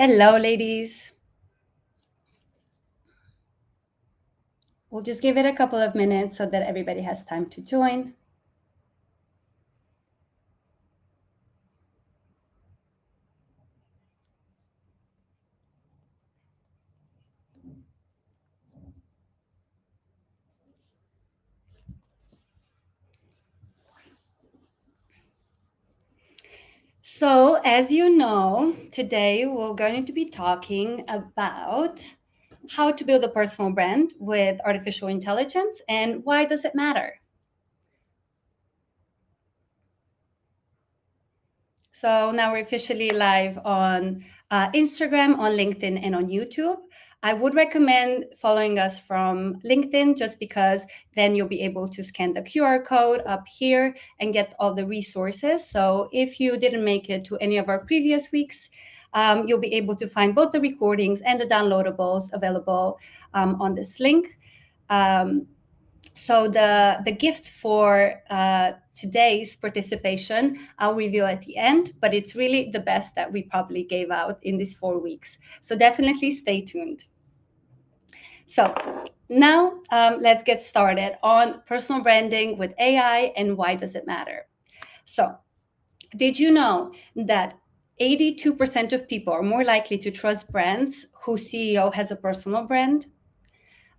Hello, ladies. We'll just give it a couple of minutes so that everybody has time to join. So, as you know, today we're going to be talking about how to build a personal brand with artificial intelligence and why does it matter? So now we're officially live on Instagram, on LinkedIn, and on YouTube. I would recommend following us from LinkedIn just because then you'll be able to scan the QR code up here and get all the resources. So if you didn't make it to any of our previous weeks, you'll be able to find both the recordings and the downloadables available on this link. So the gift for today's participation, I'll reveal at the end, but it's really the best that we probably gave out in these 4 weeks. So definitely stay tuned. So now let's get started on personal branding with AI and why does it matter? So did you know that 82% of people are more likely to trust brands whose CEO has a personal brand?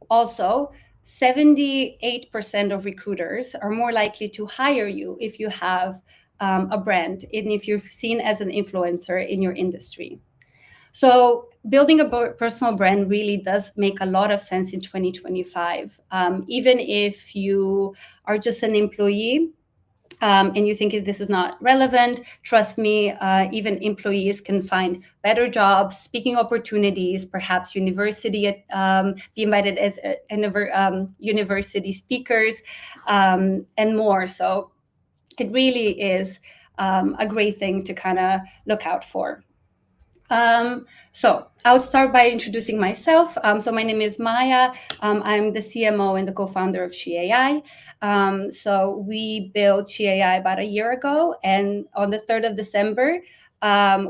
Also, 78% of recruiters are more likely to hire you if you have a brand and if you're seen as an influencer in your industry. So building a personal brand really does make a lot of sense in 2025. Even if you are just an employee, and you think this is not relevant, trust me, even employees can find better jobs, speaking opportunities, perhaps university, be invited as university speakers, and more. So it really is a great thing to kind of look out for. So I'll start by introducing myself. So my name is Maya. I'm the CMO and the co-founder of SheAI. So we built SheAI about a year ago, and on the 3rd of December,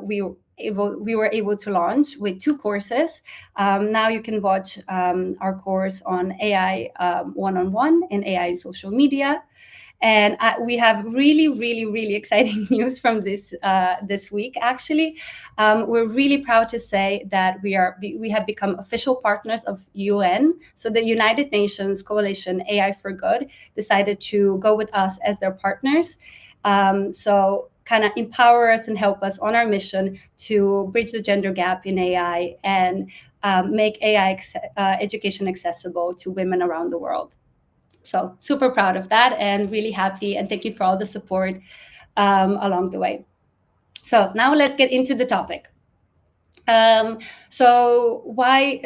we were able to launch with 2 courses. Now you can watch our course on AI one-on-one and AI in social media. And we have really exciting news from this week. Actually, we're really proud to say that we have become official partners of UN. So the United Nations Coalition AI for Good decided to go with us as their partners. So kind of empower us and help us on our mission to bridge the gender gap in AI and make AI education accessible to women around the world. So super proud of that and really happy, and thank you for all the support along the way. So now let's get into the topic. So why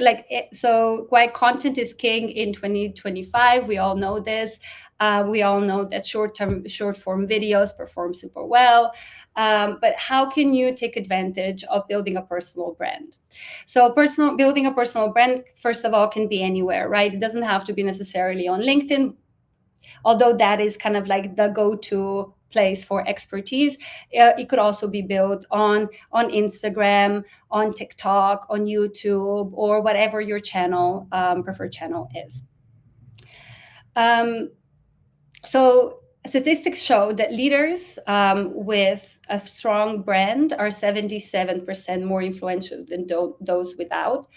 content is king in 2025? We all know this. We all know that short form videos perform super well. But how can you take advantage of building a personal brand? So building a personal brand, first of all, can be anywhere, right? It doesn't have to be necessarily on LinkedIn, although that is kind of like the go-to place for expertise. It could also be built on Instagram, on TikTok, on YouTube, or whatever your preferred channel is. So statistics show that leaders with a strong brand are 77% more influential than those without.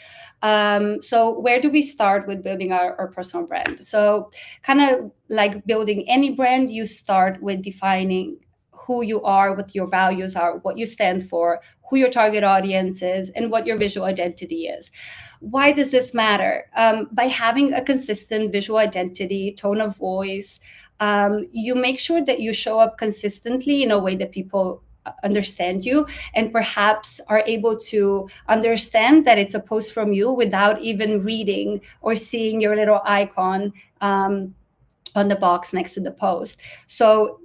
So where do we start with building our personal brand? So kind of like building any brand, you start with defining who you are, what your values are, what you stand for, who your target audience is, and what your visual identity is. Why does this matter? By having a consistent visual identity, tone of voice, you make sure that you show up consistently in a way that people understand you and perhaps are able to understand that it's a post from you without even reading or seeing your little icon on the box next to the post. So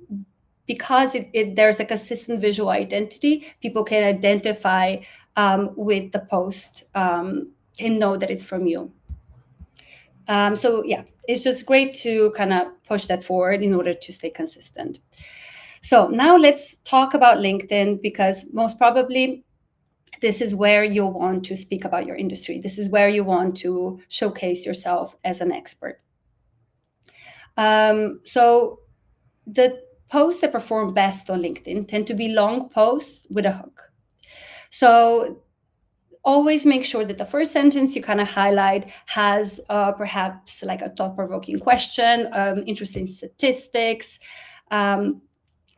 because there's a consistent visual identity, people can identify with the post and know that it's from you. So yeah, it's just great to kind of push that forward in order to stay consistent. So now let's talk about LinkedIn, because most probably this is where you'll want to speak about your industry. This is where you want to showcase yourself as an expert. So the posts that perform best on LinkedIn tend to be long posts with a hook. So always make sure that the first sentence you kind of highlight has perhaps like a thought-provoking question, interesting statistics.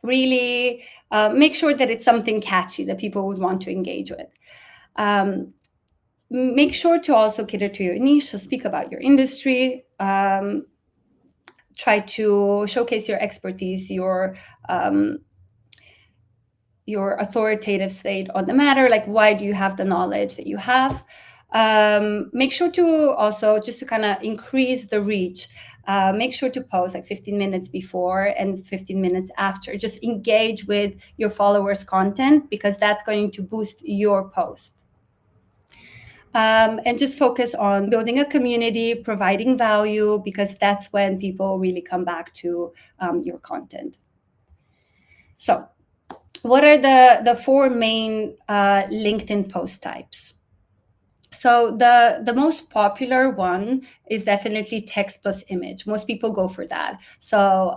Really make sure that it's something catchy that people would want to engage with. Make sure to also cater to your niche, so speak about your industry. Try to showcase your expertise, your authoritative state on the matter, like why do you have the knowledge that you have. Make sure to also, just to kind of increase the reach, make sure to post like 15 minutes before and 15 minutes after. Just engage with your followers' content, because that's going to boost your post. And just focus on building a community, providing value, because that's when people really come back to your content. So what are the four main LinkedIn post types? So the most popular one is definitely text plus image. Most people go for that. So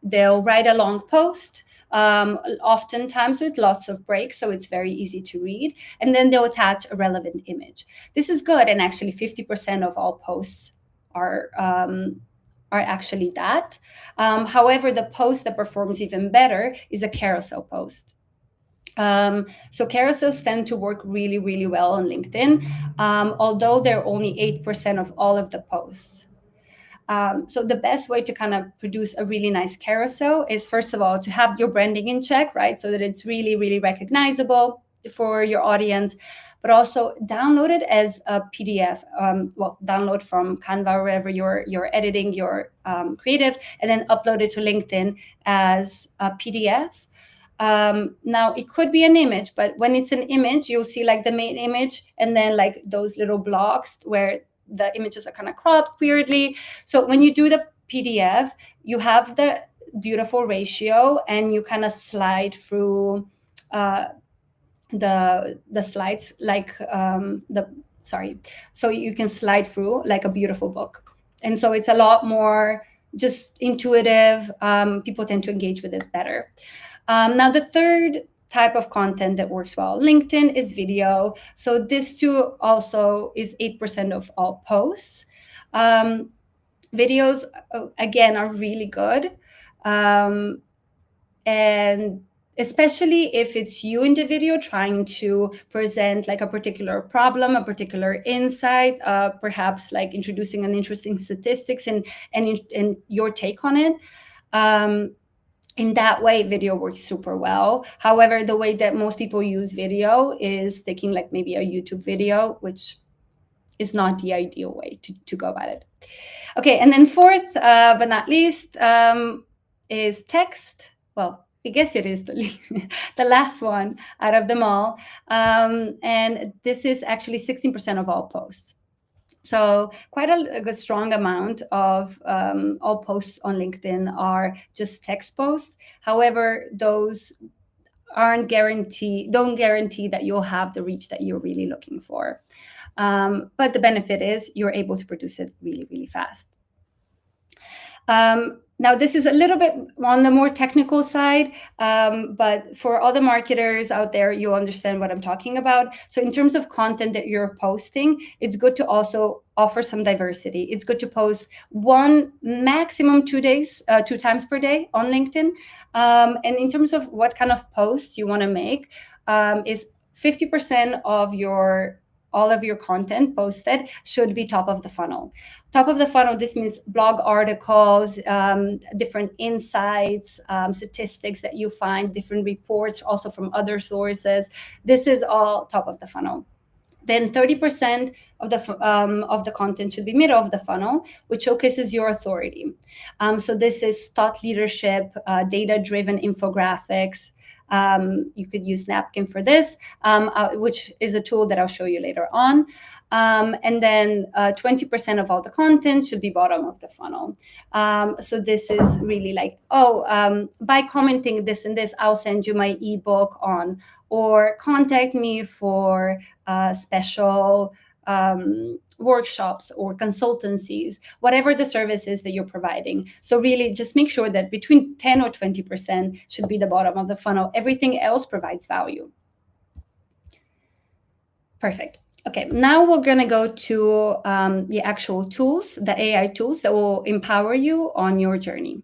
they'll write a long post, oftentimes with lots of breaks, so it's very easy to read, and then they'll attach a relevant image. This is good, and actually 50% of all posts are actually that. However, the post that performs even better is a carousel post. So carousels tend to work really, really well on LinkedIn, although they're only 8% of all of the posts. So the best way to kind of produce a really nice carousel is, first of all, to have your branding in check, right? So that it's really, really recognizable for your audience, but also download it as a PDF. Download from Canva or wherever you're editing your creative, and then upload it to LinkedIn as a PDF. Now it could be an image, but when it's an image, you'll see like the main image and then like those little blocks where the images are kind of cropped weirdly. So when you do the PDF, you have the beautiful ratio, and you kind of slide through the slides like so you can slide through like a beautiful book. And so it's a lot more just intuitive. People tend to engage with it better. Now, the third type of content that works well on LinkedIn is video. So this too also is 8% of all posts. Videos, again, are really good. And especially if it's you in the video trying to present like a particular problem, a particular insight, perhaps like introducing an interesting statistics and your take on it. In that way, video works super well. However, the way that most people use video is taking like maybe a YouTube video, which is not the ideal way to go about it. Okay, and then fourth, but not least, is text. Well, I guess it is the last one out of them all. And this is actually 16% of all posts. So quite a strong amount of all posts on LinkedIn are just text posts. However, those don't guarantee that you'll have the reach that you're really looking for. But the benefit is you're able to produce it really, really fast. Now, this is a little bit on the more technical side, but for all the marketers out there, you'll understand what I'm talking about. So in terms of content that you're posting, it's good to also offer some diversity. It's good to post one, maximum 2 days, 2 times per day on LinkedIn. And in terms of what kind of posts you want to make, is 50% of all of your content posted should be top of the funnel. Top of the funnel, this means blog articles, different insights, statistics that you find, different reports also from other sources. This is all top of the funnel. Then 30% of the content should be middle of the funnel, which showcases your authority. So this is thought leadership, data-driven infographics. You could use Napkin for this, which is a tool that I'll show you later on. And then 20% of all the content should be bottom of the funnel. So this is really like, by commenting this and this, I'll send you my ebook on, or contact me for special workshops or consultancies, whatever the service is that you're providing. So really just make sure that between 10 or 20% should be the bottom of the funnel. Everything else provides value. Perfect. Okay, now we're going to go to the actual tools, the AI tools that will empower you on your journey.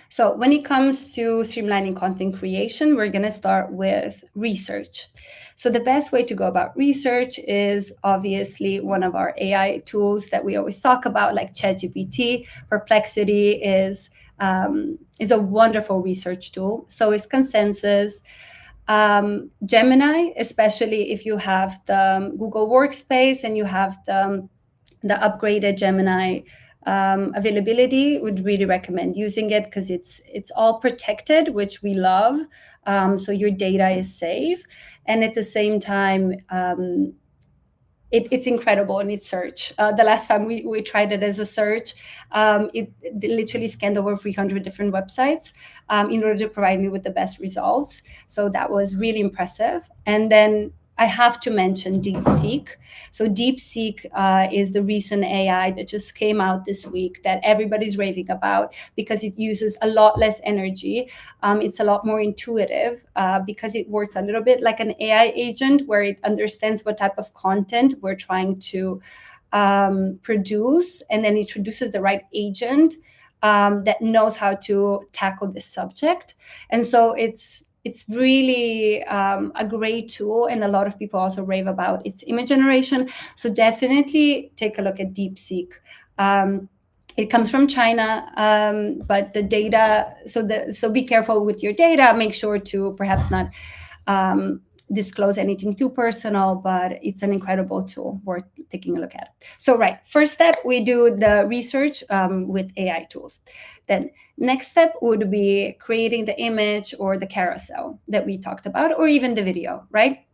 So when it comes to streamlining content creation, we're going to start with research. So the best way to go about research is obviously one of our AI tools that we always talk about, like ChatGPT. Perplexity is a wonderful research tool. So is Consensus. Gemini, especially if you have the Google Workspace and you have the upgraded Gemini availability, would really recommend using it because it's all protected, which we love. So your data is safe, and at the same time, it's incredible in its search. The last time we tried it as a search, it literally scanned over 300 different websites in order to provide me with the best results. So that was really impressive. And then I have to mention DeepSeek. So DeepSeek is the recent AI that just came out this week that everybody's raving about because it uses a lot less energy. It's a lot more intuitive because it works a little bit like an AI agent where it understands what type of content we're trying to produce, and then it produces the right agent that knows how to tackle this subject. And so it's really a great tool, and a lot of people also rave about its image generation. So definitely take a look at DeepSeek. It comes from China, but the data, so be careful with your data. Make sure to perhaps not disclose anything too personal, but it's an incredible tool worth taking a look at. So right, first step, we do the research with AI tools. Then next step would be creating the image or the carousel that we talked about, or even the video, right?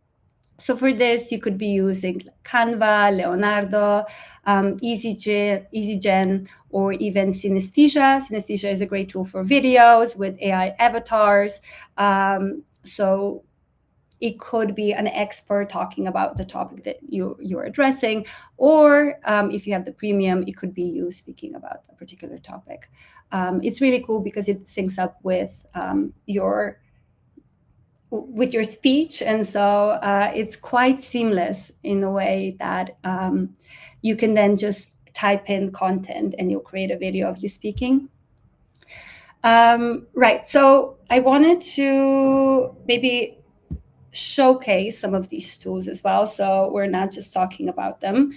So for this, you could be using Canva, Leonardo, EasyGen, or even Synesthesia. Synesthesia is a great tool for videos with AI avatars. So it could be an expert talking about the topic that you're addressing, or if you have the premium, it could be you speaking about a particular topic. It's really cool because it syncs up with your speech, and so it's quite seamless in a way that you can then just type in content and you'll create a video of you speaking. Right, so I wanted to maybe showcase some of these tools as well, so we're not just talking about them.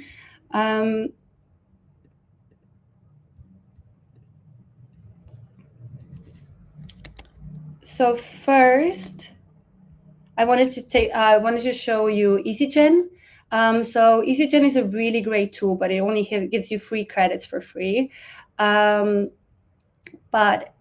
So first, I wanted to show you EasyGen. So EasyGen is a really great tool, but it only gives you free credits for free. But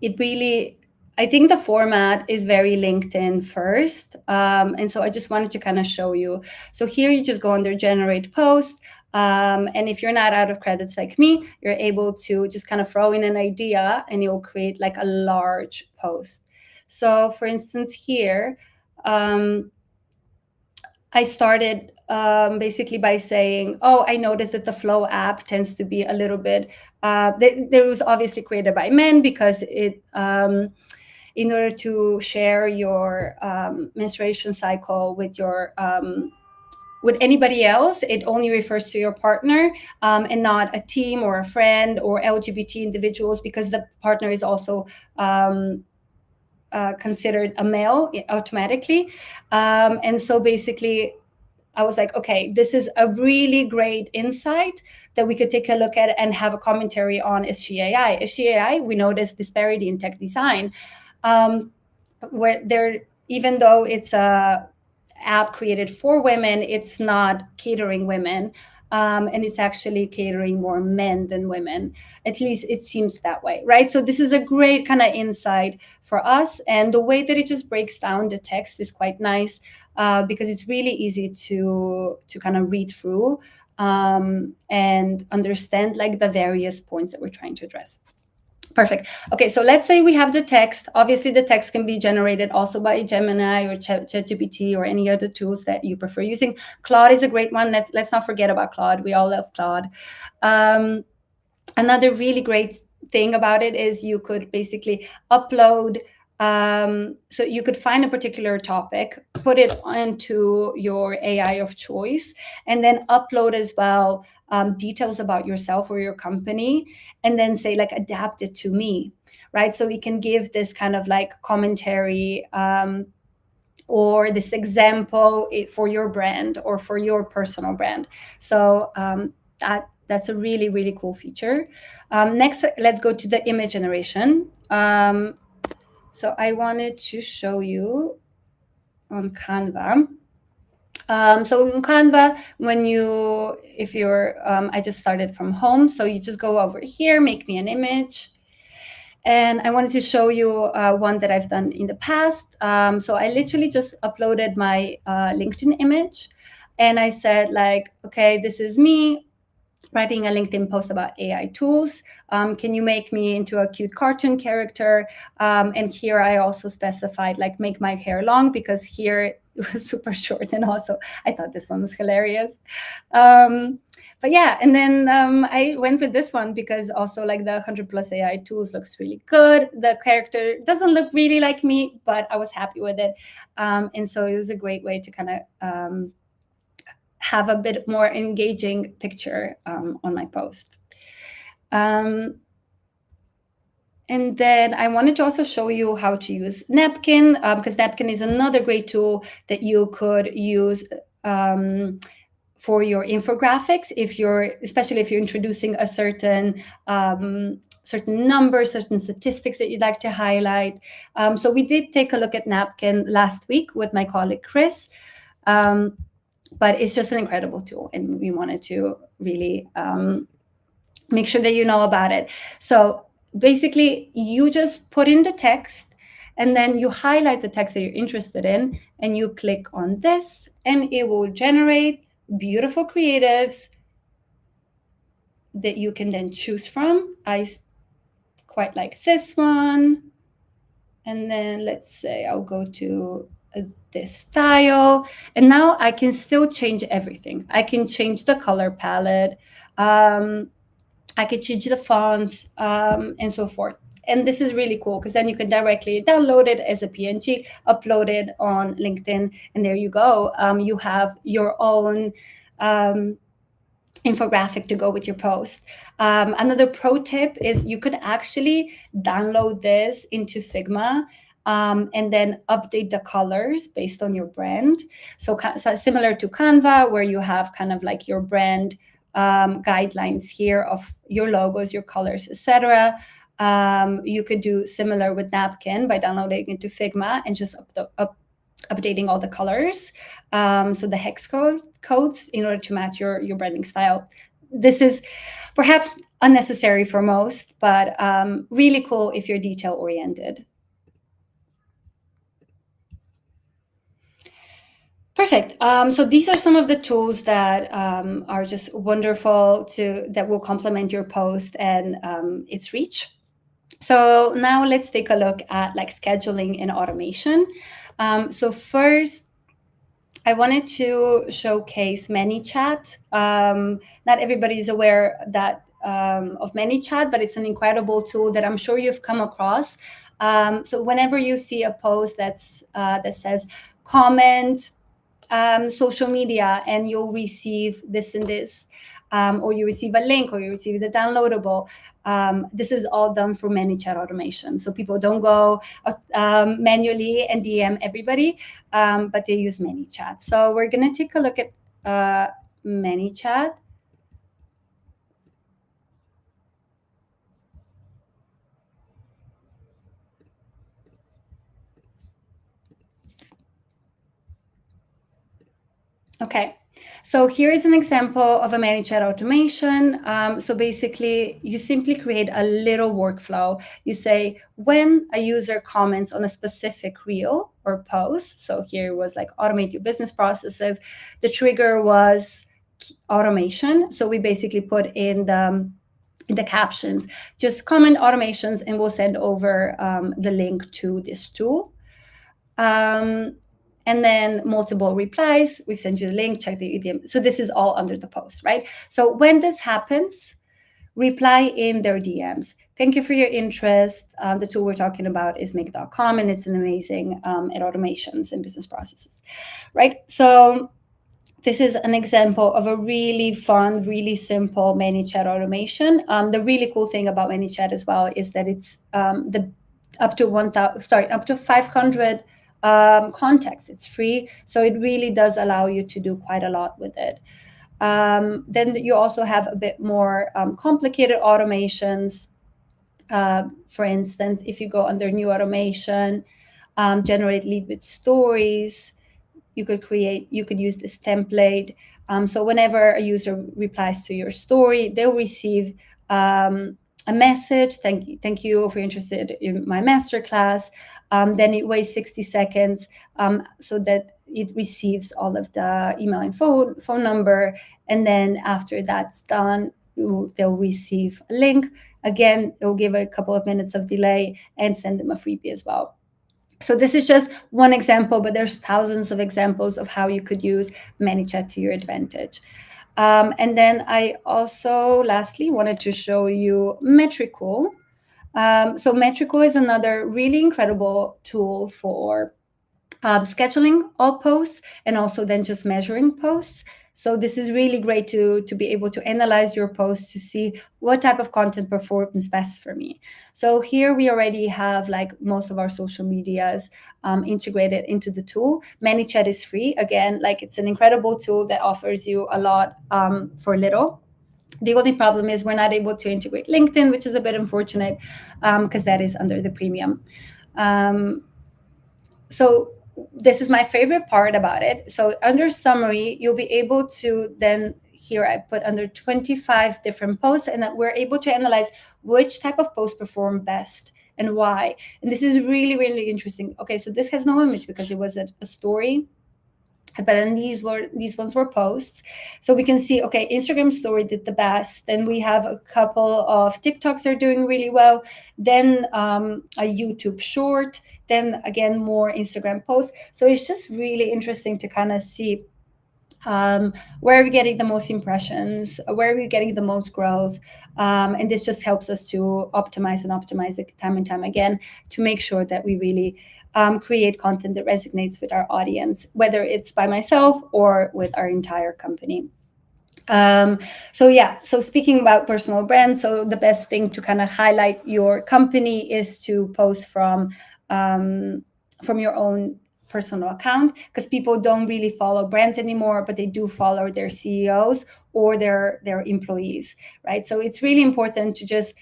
it really, I think the format is very LinkedIn first. And so I just wanted to kind of show you. So here you just go under generate post. And if you're not out of credits like me, you're able to just kind of throw in an idea and you'll create like a large post. So for instance, here, I started basically by saying, I noticed that the Flow app tends to be a little bit, there was obviously created by men because it, in order to share your menstruation cycle with your, with anybody else, it only refers to your partner and not a team or a friend or LGBT individuals, because the partner is also considered a male automatically. And so basically, I was like, okay, this is a really great insight that we could take a look at and have a commentary on as SheAI. As SheAI, we notice disparity in tech design, where there, even though it's a app created for women, it's not catering women. and it's actually catering more men than women. At least it seems that way, right? So this is a great kind of insight for us, and the way that it just breaks down the text is quite nice, because it's really easy to kind of read through, and understand like the various points that we're trying to address. Perfect. Okay, so let's say we have the text. Obviously, the text can be generated also by Gemini or ChatGPT or any other tools that you prefer using. Claude is a great one. Let's not forget about Claude. We all love Claude. Um, Another really great thing about it is you could basically upload, so you could find a particular topic, put it into your AI of choice, and then upload as well details about yourself or your company, and then say like adapt it to me, right? So we can give this kind of like commentary, or this example for your brand or for your personal brand. So that's a really, really cool feature. Next, let's go to the image generation. So I wanted to show you on Canva. So in Canva, if you're, I just started from home, so you just go over here, make me an image. And I wanted to show you one that I've done in the past. So I literally just uploaded my LinkedIn image, and I said like, okay, this is me writing a LinkedIn post about AI tools. Can you make me into a cute cartoon character? And here I also specified like make my hair long, because here it was super short. And also I thought this one was hilarious. But yeah, and then I went with this one because also like the 100 plus AI tools looks really good. The character doesn't look really like me, but I was happy with it. And so it was a great way to kind of have a bit more engaging picture on my post. And then I wanted to also show you how to use Napkin, because Napkin is another great tool that you could use for your infographics, especially if you're introducing a certain number, certain statistics that you'd like to highlight. So we did take a look at Napkin last week with my colleague Chris. But it's just an incredible tool, and we wanted to really make sure that you know about it. So basically, you just put in the text, and then you highlight the text that you're interested in, and you click on this, and it will generate beautiful creatives that you can then choose from. I quite like this one. And then let's say I'll go to this style, and now I can still change everything. I can change the color palette, I can change the fonts, and so forth. And this is really cool because then you can directly download it as a PNG, upload it on LinkedIn, and there you go. You have your own infographic to go with your post. Another pro tip is you could actually download this into Figma, and then update the colors based on your brand. So similar to Canva, where you have kind of like your brand guidelines here of your logos, your colors, etc. You could do similar with Napkin by downloading it to Figma and just updating all the colors, so the hex codes in order to match your branding style. This is perhaps unnecessary for most, but really cool if you're detail oriented. Perfect. So these are some of the tools that are just wonderful that will complement your post and its reach. So now let's take a look at like scheduling and automation. So first, I wanted to showcase ManyChat. Not everybody is aware of ManyChat, but it's an incredible tool that I'm sure you've come across. So whenever you see a post that says comment social media, and you'll receive this and this, or you receive a link, or you receive the downloadable. This is all done through ManyChat automation. So people don't go manually and DM everybody, but they use ManyChat. So we're going to take a look at ManyChat. Okay, So here is an example of a ManyChat automation. So basically, you simply create a little workflow. You say when a user comments on a specific reel or post. So here was like automate your business processes. The trigger was automation. So we basically put in the captions, just comment automations, and we'll send over the link to this tool. And then multiple replies, we send you the link, check the idiom. So this is all under the post, right? So when this happens, reply in their DMs. Thank you for your interest. The tool we're talking about is make.com, and it's an amazing at automations and business processes, right? So this is an example of a really fun, really simple ManyChat automation. The really cool thing about ManyChat as well is that it's up to 500 contacts. It's free, so it really does allow you to do quite a lot with it. Then you also have a bit more complicated automations. For instance, if you go under new automation, generate lead with stories, you could use this template. So whenever a user replies to your story, they'll receive a message. Thank you for interested in my masterclass. Then it waits 60 seconds so that it receives all of the email and phone number. And then after that's done, they'll receive a link. Again, it will give a couple of minutes of delay and send them a freebie as well. So this is just one example, but there's thousands of examples of how you could use ManyChat to your advantage. And then I also, lastly, wanted to show you Metricool. So Metricool is another really incredible tool for scheduling all posts and also then just measuring posts. So this is really great to be able to analyze your posts to see what type of content performs best for me. So here we already have like most of our social medias integrated into the tool. ManyChat is free. Again, like it's an incredible tool that offers you a lot for little. The only problem is we're not able to integrate LinkedIn, which is a bit unfortunate because that is under the premium. So this is my favorite part about it. So under summary, you'll be able to then, here I put under 25 different posts, and that we're able to analyze which type of post perform best and why. And this is really, really interesting. Okay, so this has no image because it was a story, but then these ones were posts. So we can see, okay, Instagram story did the best. Then we have a couple of TikToks are doing really well. Then a YouTube short. Then again, more Instagram posts. So it's just really interesting to kind of see where are we getting the most impressions, where are we getting the most growth, and this just helps us to optimize it time and time again to make sure that we really create content that resonates with our audience, whether it's by myself or with our entire company. So speaking about personal brand, so the best thing to kind of highlight your company is to post from your own personal account, because people don't really follow brands anymore, but they do follow their CEOs or their employees, right? So it's really important to just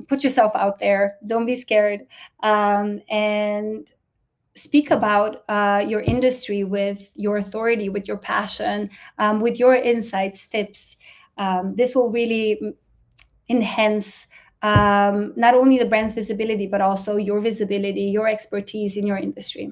put yourself out there. Don't be scared, and speak about your industry with your authority, with your passion, with your insights, tips. This will really enhance not only the brand's visibility, but also your visibility, your expertise in your industry.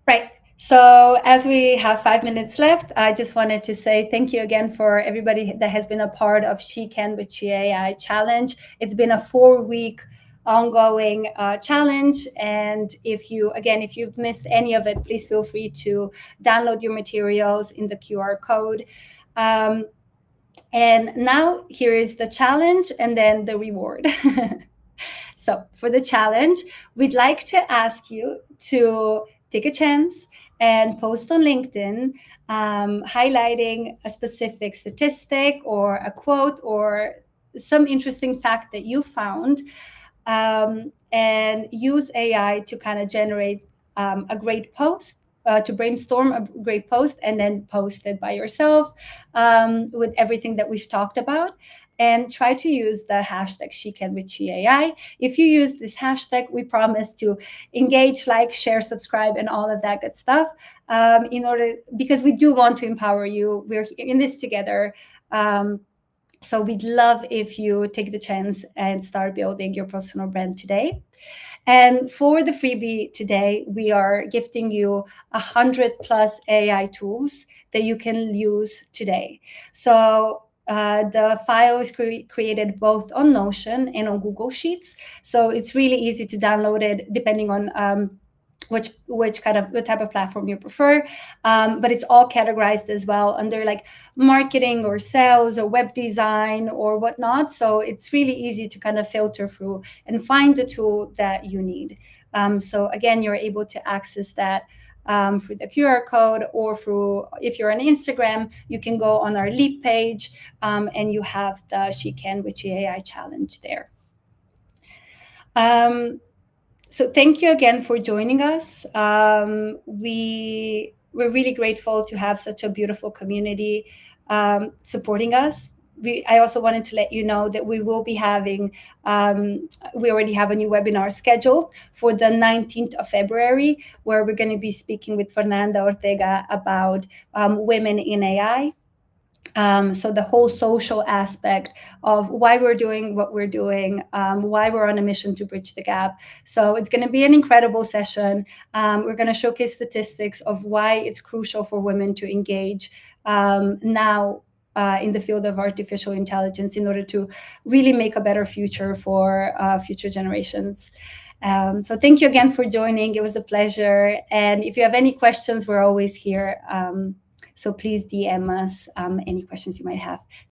Right. So as we have 5 minutes left, I just wanted to say thank you again for everybody that has been a part of SheCan with SheAI challenge. It's been a 4-week ongoing challenge. And if you've missed any of it, please feel free to download your materials in the QR code. And now here is the challenge and then the reward. So for the challenge, we'd like to ask you to take a chance and post on LinkedIn, highlighting a specific statistic or a quote or some interesting fact that you found, and use AI to kind of generate a great post, to brainstorm a great post and then post it by yourself with everything that we've talked about. and try to use the hashtag SheCan with SheAI. If you use this hashtag, we promise to engage, like, share, subscribe, and all of that good stuff. Because we do want to empower you. We're in this together. So we'd love if you take the chance and start building your personal brand today. And for the freebie today, we are gifting you 100+ AI tools that you can use today. So the file is created both on Notion and on Google Sheets. So it's really easy to download it depending on what type of platform you prefer, but it's all categorized as well under like marketing or sales or web design or whatnot. So it's really easy to kind of filter through and find the tool that you need. So again, you're able to access that through the QR code, or through, if you're on Instagram, you can go on our Leap page, and you have the SheCan with SheAI challenge there. So thank you again for joining us. We're really grateful to have such a beautiful community supporting us. I also wanted to let you know that we will be having, we already have a new webinar scheduled for the 19th of February, where we're going to be speaking with Fernanda Ortega about women in AI. So the whole social aspect of why we're doing what we're doing, why we're on a mission to bridge the gap. So it's going to be an incredible session. We're going to showcase statistics of why it's crucial for women to engage now in the field of artificial intelligence in order to really make a better future for future generations. So thank you again for joining. It was a pleasure. And if you have any questions, we're always here. So please DM us any questions you might have.